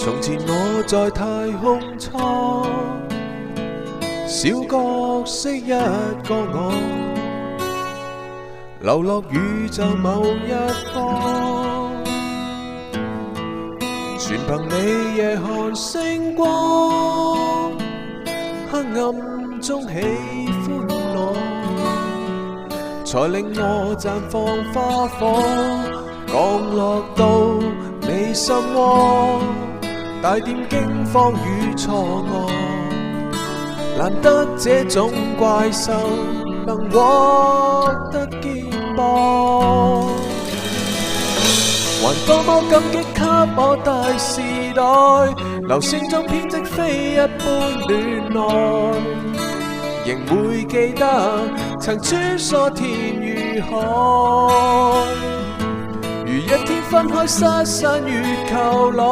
從前我在太空艙，小角色一個我，流落宇宙某一方，全憑你夜看星光，黑暗中喜歡我，才令我綻放花火，降落到你心窩，帶點驚慌與錯愕，難得這種怪獸能獲得肩膊，還多麼感激給我大時代，流星中編織非一般戀愛，仍會記得曾穿梭天與海，如一天分開失散月球內，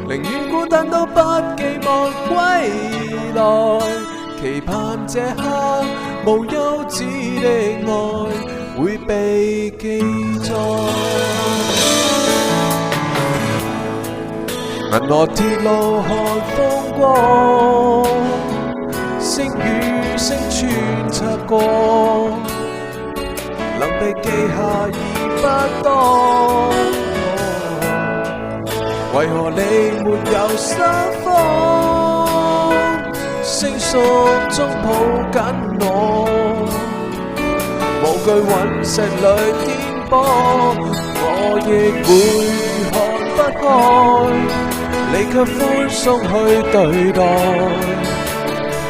寧願孤單都不寄望歸來，期盼這刻無休止的愛會被記載。銀河鐵路看風光，星與星穿插過，能被記下已不多，為何你沒有心慌？星宿中抱緊我，無懼隕石裏顛簸，我亦會看不開，你卻寬鬆去對待，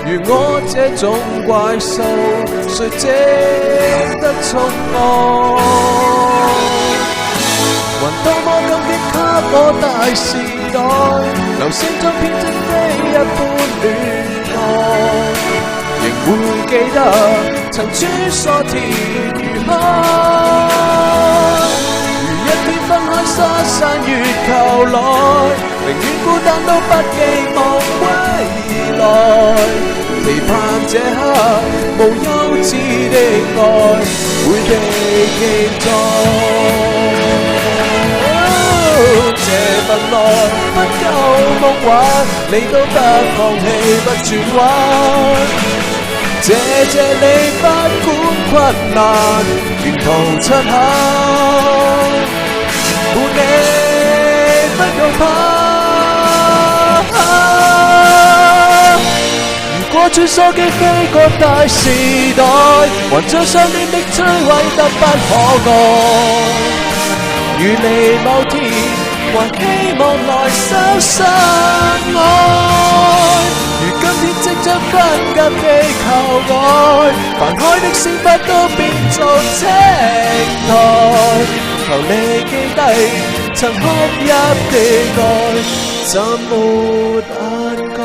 如我這種怪獸，誰值得寵愛？還多麼感激給我大時代，流星中編織非一般戀愛，仍會記得曾穿梭天與海，如一天分開失散月球內，寧願孤單都不寄望歸來，期盼這刻無休止的愛會被記載。這份愛不夠夢幻，你都不放棄不轉彎，謝謝你不管困難，沿途親口伴你不用怕。如果穿梭機飛過大時代，還將相戀的摧毀得不可愛，與你某天還希望來相相愛，如今天即將分隔地球外，繁開的鮮花都變做青苔，求你記低曾哭泣的愛，怎沒眼角？